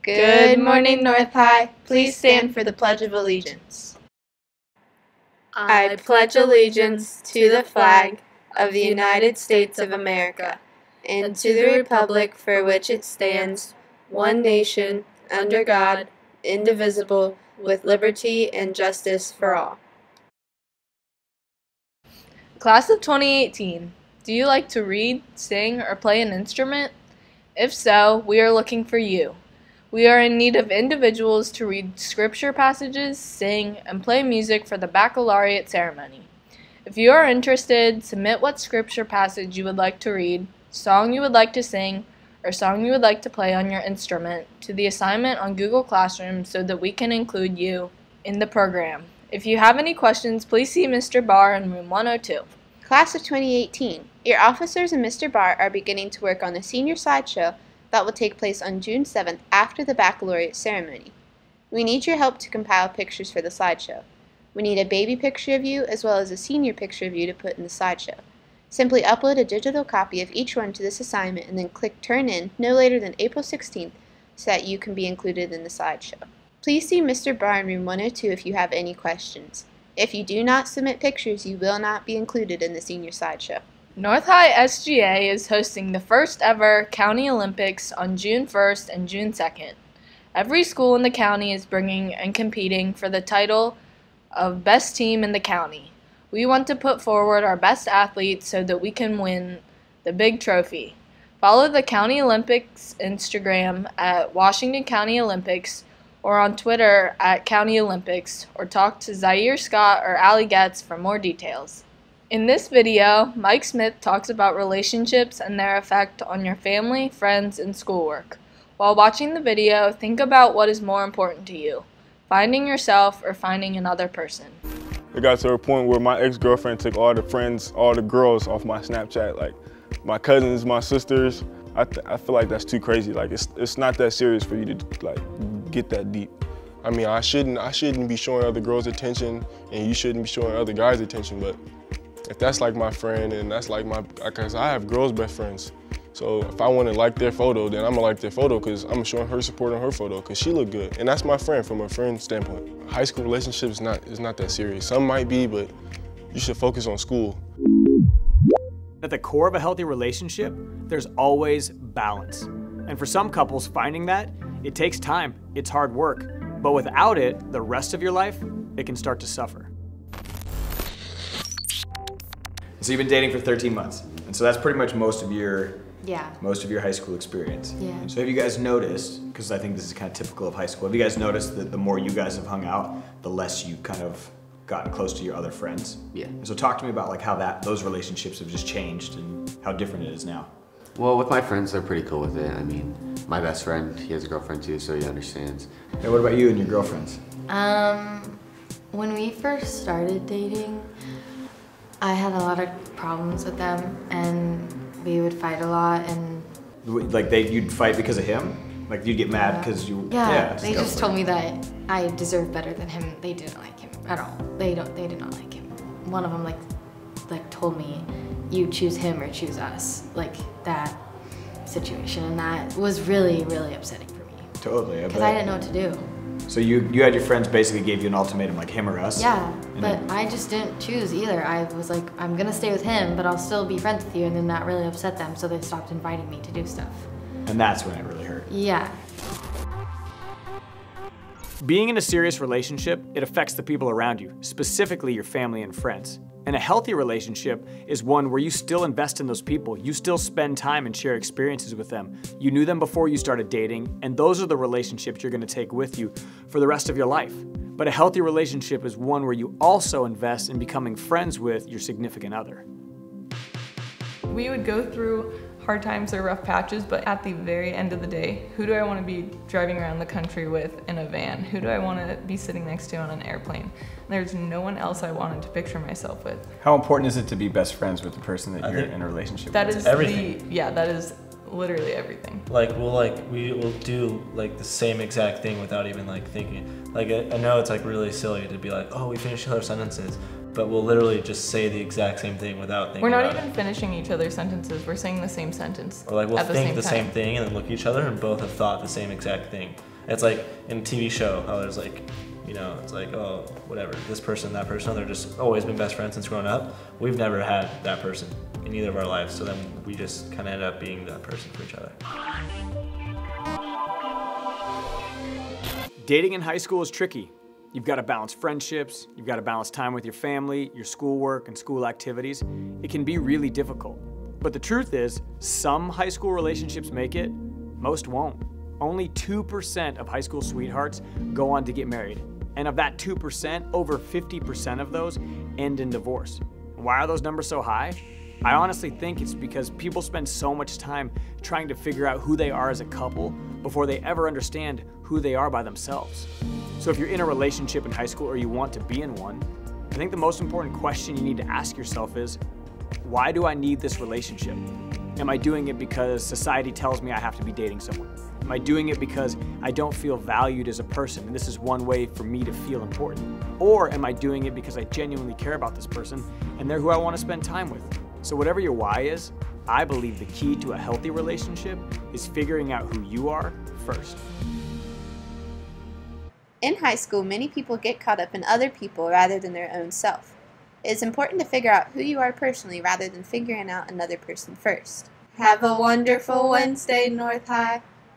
Good morning, North High. Please stand for the Pledge of Allegiance. I pledge allegiance to the flag of the United States of America and to the republic for which it stands, one nation, under God, indivisible, with liberty and justice for all. Class of 2018, do you like to read, sing, or play an instrument? If so, we are looking for you. We are in need of individuals to read scripture passages, sing, and play music for the baccalaureate ceremony. If you are interested, submit what scripture passage you would like to read, song you would like to sing, or song you would like to play on your instrument to the assignment on Google Classroom so that we can include you in the program. If you have any questions, please see Mr. Barr in room 102. Class of 2018, your officers and Mr. Barr are beginning to work on the senior slideshow that will take place on June 7th after the baccalaureate ceremony. We need your help to compile pictures for the slideshow. We need a baby picture of you as well as a senior picture of you to put in the slideshow. Simply upload a digital copy of each one to this assignment and then click Turn In no later than April 16th so that you can be included in the slideshow. Please see Mr. Barr in room 102 if you have any questions. If you do not submit pictures, you will not be included in the senior slideshow. North High SGA is hosting the first ever County Olympics on June 1st and June 2nd. Every school in the county is bringing and competing for the title of Best Team in the County. We want to put forward our best athletes so that we can win the big trophy. Follow the County Olympics Instagram at Washington County Olympics or on Twitter at County Olympics, or talk to Zaire Scott or Allie Getz for more details. In this video, Mike Smith talks about relationships and their effect on your family, friends, and schoolwork. While watching the video, think about what is more important to you, finding yourself or finding another person. It got to a point where my ex-girlfriend took all the friends, all the girls off my Snapchat, like my cousins, my sisters. I feel like that's too crazy. Like it's not that serious for you to like get that deep. I mean, I shouldn't be showing other girls attention, and you shouldn't be showing other guys attention, but if that's like my friend and that's like because I have girls' best friends. So if I want to like their photo, then I'm gonna like their photo because I'm showing her support on her photo because she look good. And that's my friend from a friend standpoint. High school relationship is not that serious. Some might be, but you should focus on school. At the core of a healthy relationship, there's always balance. And for some couples, finding that, it takes time, it's hard work. But without it, the rest of your life, it can start to suffer. So you've been dating for 13 months, and so that's pretty much most of your high school experience. Yeah. So have you guys noticed, because I think this is kind of typical of high school, have you guys noticed that the more you guys have hung out, the less you kind of gotten close to your other friends? Yeah. And so talk to me about like how those relationships have just changed and how different it is now. Well, with my friends, they're pretty cool with it. I mean, my best friend, he has a girlfriend too, so he understands. Hey, what about you and your girlfriends? When we first started dating, I had a lot of problems with them, and we would fight a lot, and Like you'd fight because of him? Like you'd get mad because you... Yeah, they just told me that I deserved better than him. They didn't like him at all. They did not like him. One of them like told me, you choose him or choose us. Like that situation, and that was really, really upsetting for me. Totally. Because I didn't know what to do. So you had your friends basically gave you an ultimatum, like him or us? Yeah, but I just didn't choose either. I was like, I'm gonna stay with him, but I'll still be friends with you, and then that really upset them, so they stopped inviting me to do stuff. And that's when it really hurt. Yeah. Being in a serious relationship, it affects the people around you, specifically your family and friends. And a healthy relationship is one where you still invest in those people. You still spend time and share experiences with them. You knew them before you started dating, and those are the relationships you're gonna take with you for the rest of your life. But a healthy relationship is one where you also invest in becoming friends with your significant other. We would go through hard times or rough patches, but at the very end of the day, who do I want to be driving around the country with in a van? Who do I want to be sitting next to on an airplane? There's no one else I wanted to picture myself with. How important is it to be best friends with the person that you're in a relationship that with? Is everything. That is literally everything. We will do like the same exact thing without even like thinking. Like I know it's like really silly to be like, oh, we finished each other's sentences, but we'll literally just say the exact same thing without thinking. We're not about even it. finishing each other's sentences. We're saying the same sentence. Or like we'll at think the same same thing and then look at each other and both have thought the same exact thing. It's like in a TV show how there's like, you know, it's like, oh, whatever, this person, that person, they're just always been best friends since growing up. We've never had that person in either of our lives, so then we just kind of end up being that person for each other. Dating in high school is tricky. You've got to balance friendships, you've got to balance time with your family, your schoolwork, and school activities. It can be really difficult. But the truth is, some high school relationships make it, most won't. Only 2% of high school sweethearts go on to get married. And of that 2%, over 50% of those end in divorce. Why are those numbers so high? I honestly think it's because people spend so much time trying to figure out who they are as a couple before they ever understand who they are by themselves. So if you're in a relationship in high school or you want to be in one, I think the most important question you need to ask yourself is, why do I need this relationship? Am I doing it because society tells me I have to be dating someone? Am I doing it because I don't feel valued as a person and this is one way for me to feel important? Or am I doing it because I genuinely care about this person and they're who I want to spend time with? So whatever your why is, I believe the key to a healthy relationship is figuring out who you are first. In high school, many people get caught up in other people rather than their own self. It is important to figure out who you are personally rather than figuring out another person first. Have a wonderful Wednesday, North High.